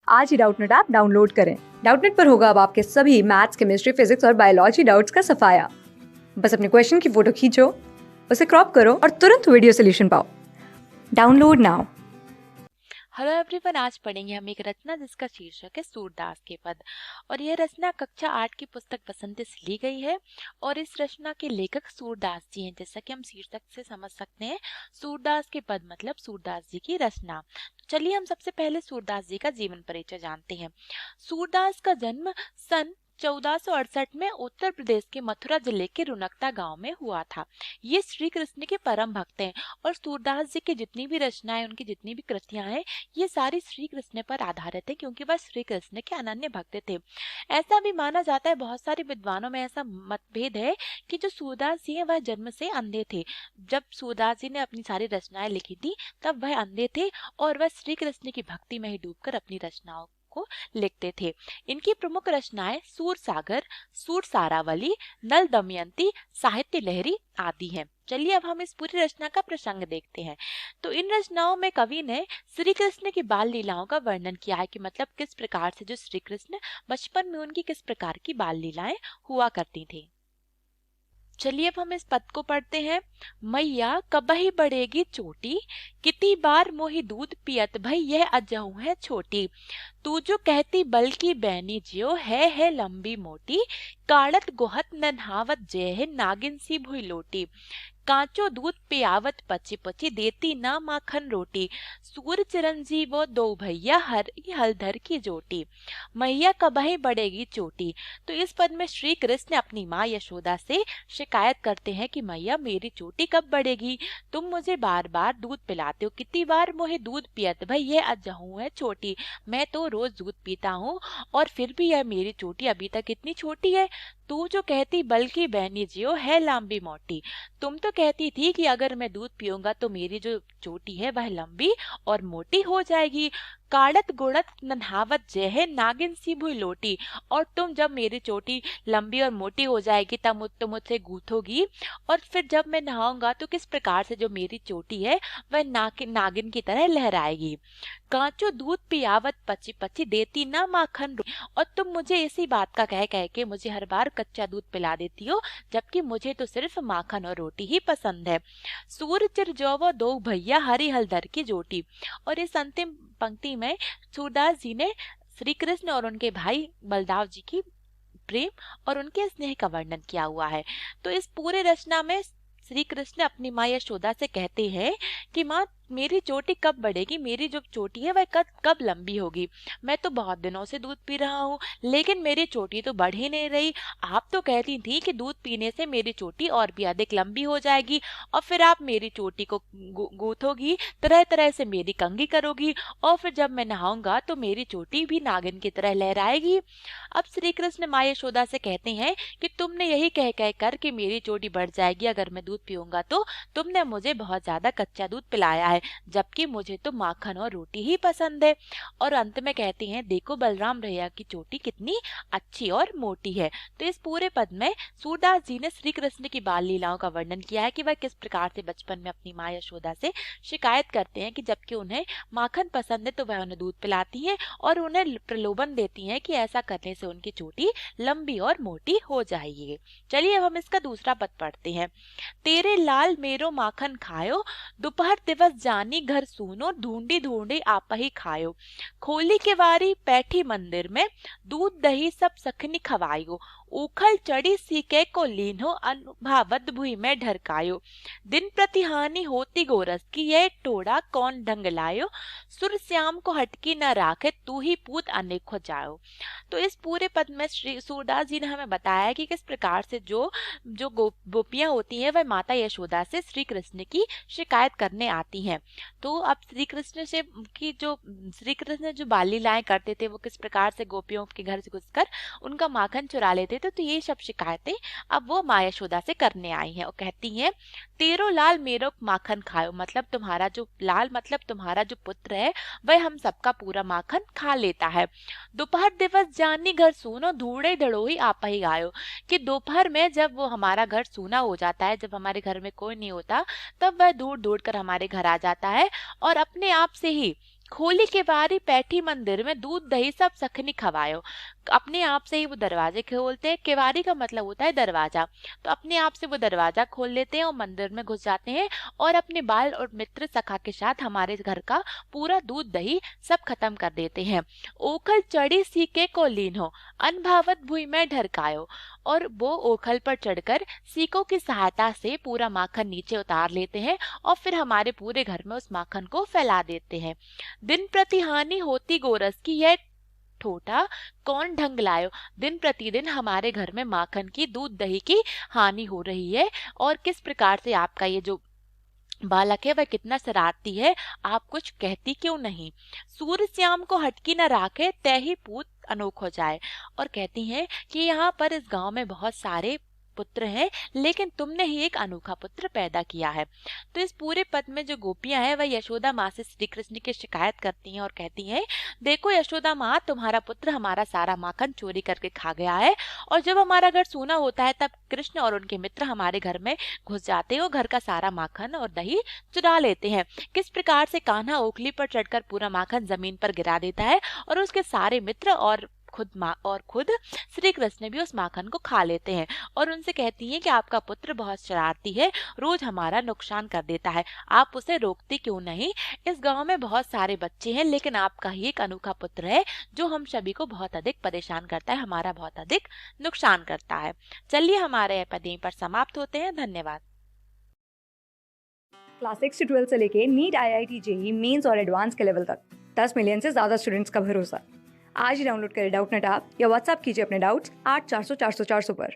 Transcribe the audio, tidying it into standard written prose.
आज ही Doubtnut app download करें। Doubtnut पर होगा अब आपके सभी मैथ्स, केमिस्ट्री, फिजिक्स और बायोलॉजी डाउट्स का सफाया। बस अपने क्वेश्चन की फोटो खींचो, उसे क्रॉप करो और तुरंत वीडियो सोल्यूशन पाओ। Download now. हेलो एवरीवन, आज पढ़ेंगे हम एक रचना जिसका शीर्षक है सूरदास के पद। और यह रचना कक्षा 8 की पुस्तक बसंती से ली गई है और इस रचना के लेखक सूरदास जी हैं। जैसा कि हम शीर्षक से समझ सकते हैं, सूरदास के पद मतलब सूरदास जी की रचना। तो चलिए हम सबसे पहले सूरदास जी का जीवन परिचय जानते हैं। सूरदास का जन्म सन 1468 में उत्तर प्रदेश के मथुरा जिले के रुनकता गांव में हुआ था। ये श्री कृष्ण के परम भक्त हैं और सूरदास जी की जितनी भी रचनाएं, उनकी जितनी भी कृतियां हैं, ये सारी श्री कृष्ण पर आधारित है, क्योंकि वह श्री कृष्ण के अनन्य भक्त थे। ऐसा भी माना जाता है, बहुत सारे विद्वानों में ऐसा मतभेद है कि जो सूरदास जी हैं वह जन्म से अंधे थे। जब सूरदास जी ने अपनी सारी रचनाएं लिखी थी तब वह अंधे थे और वह श्री कृष्ण की भक्ति में ही डूबकर अपनी रचनाओं को लिखते थे। इनकी प्रमुख रचनाएं सूर सागर, सूर सारावली, नल दमयंती, साहित्य लहरी आदि हैं। चलिए अब हम इस पूरी रचना का प्रसंग देखते हैं। तो इन रचनाओं में कवि ने श्री कृष्ण की बाल लीलाओं का वर्णन किया है कि मतलब किस प्रकार से जो श्री कृष्ण बचपन में उनकी किस प्रकार की बाल लीलाएं हुआ करती थी। चलिए अब हम इस पद को पढ़ते हैं। मैया कबही बढ़ेगी चोटी, कितनी बार मोहि दूध पियत भई यह अजहू है छोटी। तू जो कहती बल की बैनी ज्यो है लंबी मोटी, काड़त गोहत नन्हावत जय है नागिन सी भुई लोटी। कांचो दूध पियावत पची पची देती ना माखन रोटी, सूर चिरंजीव वो दो भैया हरि हलधर की जोटी। मैया कबही बढ़ेगी चोटी। तो इस पद में श्री कृष्ण अपनी माँ यशोदा से शिकायत करते हैं कि मैया मेरी चोटी कब बढ़ेगी, तुम मुझे बार बार दूध पिलाते हो, कितनी बार मोहे दूध पियत भाई ये अजहू है छोटी। मैं तो रोज दूध पीता हूँ और फिर भी यह मेरी चोटी अभी तक इतनी छोटी है। तू जो कहती बल्कि बहनी जियो है लंबी मोटी, तुम तो कहती थी कि अगर मैं दूध पीऊंगा तो मेरी जो चोटी है वह लंबी और मोटी हो जाएगी। काड़त गुड़त नन्हावत जय है नागिन सी भुई लोटी, और तुम जब मेरी चोटी लंबी और मोटी हो जाएगी तब तुम मुझसे गूंथोगी और फिर जब मैं नहाऊंगा तो किस प्रकार से जो मेरी चोटी है वह नागिन की तरह लहराएगी। कांचो दूध पियावत पची पची देती ना माखन, और तुम मुझे इसी बात का कह कह के मुझे हर बार कच्चा दूध पिला देती हो, जबकि मुझे तो सिर्फ माखन और रोटी ही पसंद है। सूर चिर जौ दो भैया हरी हलधर की जोटी। और इस अंतिम पंक्ति में सूरदास जी ने श्री कृष्ण और उनके भाई बलदाव जी की प्रेम और उनके स्नेह का वर्णन किया हुआ है। तो इस पूरे रचना में श्री कृष्ण अपनी माँ यशोदा से कहते हैं कि माँ मेरी चोटी कब बढ़ेगी, मेरी जो चोटी है वह कब लंबी होगी। मैं तो बहुत दिनों से दूध पी रहा हूँ लेकिन मेरी चोटी तो बढ़ ही नहीं रही। आप तो कहती थी कि दूध पीने से मेरी चोटी और भी अधिक लंबी हो जाएगी और फिर आप मेरी चोटी को गूंथोगी, तरह तरह से मेरी कंघी करोगी और फिर जब मैं नहाऊंगा तो मेरी चोटी भी नागिन की तरह लहराएगी। अब श्री कृष्ण माँ यशोदा से कहते हैं कि तुमने यही कह कह कर कि मेरी चोटी बढ़ जाएगी अगर मैं दूध पीऊंगा, तो तुमने मुझे बहुत ज्यादा कच्चा दूध पिलाया है, जबकि मुझे तो माखन और रोटी ही पसंद है। और अंत में कहते हैं देखो बलराम भैया की चोटी कितनी अच्छी और मोटी है। तो इस पूरे पद में सूरदास जी ने श्री कृष्ण की बाल लीलाओं का वर्णन किया है कि वह किस प्रकार से बचपन में अपनी माँ यशोदा से शिकायत करते हैं कि जबकि उन्हें माखन पसंद है तो वह उन्हें दूध पिलाती है और उन्हें प्रलोभन देती है कि ऐसा करने से उनकी चोटी लंबी और मोटी हो जाएगी। चलिए अब हम इसका दूसरा पद पढ़ते हैं। तेरे लाल मेरो माखन खायो, दोपहर दिवस जानी घर सूनो, ढूंढी ढूंढी आप ही खायो। खोली के वारी बैठी मंदिर में, दूध दही सब सखनी खवायो। उखल चढ़ी सीके को लीनो, अनुभावत भुई में ढरकायो। दिन प्रति हानि होती गोरस की, यह टोड़ा कौन ढंग लायो। सुर श्याम को हटकी न राखे, तू ही पूत अनेक हो जायो। तो इस पूरे पद में श्री सूरदास जी ने हमें बताया कि किस प्रकार से जो जो गोपियां होती हैं वह माता यशोदा से श्री कृष्ण की शिकायत करने आती हैं। तो अब श्री कृष्ण से श्री कृष्ण जो बाल लीलाएं करते थे वो किस प्रकार से गोपियों के घर से घुसकर उनका माखन चुरा लेते थे, तो ये सब शिकायतें अब वो माँ यशोदा से करने आई हैं और कहती हैं तेरो लाल मेरो माखन खायो, मतलब तुम्हारा जो लाल मतलब तुम्हारा जो पुत्र है वह हम सबका पूरा माखन खा लेता है। दोपहर दिवस जानी घर सूनो, धूड़े धड़ोही आप ही आयो। कि दोपहर में जब वो हमारा घर सूना हो जाता है, जब हमारे घर में कोई नहीं होता, तब वह दूर दूर कर हमारे घर आ जाता है और अपने आप से ही खोली केवारी पैठी मंदिर में दूध दही सब सखनी खवायो। अपने आप से ही वो दरवाजे खोलते हैं। केवारी का मतलब होता है दरवाजा। तो अपने आप से वो दरवाजा खोल लेते हैं और मंदिर में घुस जाते हैं और अपने बाल और मित्र सखा के साथ हमारे घर का पूरा दूध दही सब खत्म कर देते हैं। ओखल चढ़ी सीके को लीन हो, अनभावत भुई में ढरकायो। और वो ओखल पर चढ़कर सीकों की सहायता से पूरा माखन नीचे उतार लेते हैं और फिर हमारे पूरे घर में उस माखन को फैला देते हैं। दिन प्रति हानि होती गोरस की, यह ठोठा कौन ढंग लायो। दिन प्रतिदिन हमारे घर में माखन की, दूध दही की हानि हो रही है और किस प्रकार से आपका ये जो बालक है वह कितना शरारती है, आप कुछ कहती क्यों नहीं। सूर्य श्याम को हटकी न राखे, तय ही पूत अनोख हो जाए। और कहती हैं कि यहाँ पर इस गांव में बहुत सारे पुत्र हैं, लेकिन तुमने ही एक अनोखा पुत्र पैदा किया है। तो इस पूरे पद में जो गोपियां हैं वह यशोदा माँ से श्री कृष्ण की शिकायत करती हैं और कहती हैं, देखो यशोदा माँ, तुम्हारा पुत्र हमारा सारा माखन चोरी करके खा गया है और जब हमारा घर सूना होता है तब कृष्ण और उनके मित्र हमारे घर में घुस जाते हैं और घर का सारा माखन और दही चुरा लेते हैं। किस प्रकार से कान्हा ओखली पर चढ़कर पूरा माखन जमीन पर गिरा देता है और उसके सारे मित्र और खुद श्री कृष्ण भी उस माखन को खा लेते हैं और उनसे कहती हैं कि आपका पुत्र बहुत शरारती है, रोज हमारा नुकसान कर देता है, आप उसे रोकती क्यों नहीं। इस गांव में बहुत सारे बच्चे हैं, लेकिन आपका ही एक अनोखा पुत्र है जो हम सभी को बहुत अधिक परेशान करता है, हमारा बहुत अधिक नुकसान करता है। चलिए हमारे पद यहीं पर समाप्त होते हैं। धन्यवाद। क्लास 6 से 12 से लेके नीट, IIT, जेई मेंस और एडवांस के लेवल तक 10 मिलियन से ज़्यादा स्टूडेंट्स का भरोसा। आज ही डाउनलोड करें डाउटनेट ऐप या व्हाट्सएप कीजिए अपने डाउट्स 8400 400 400 पर।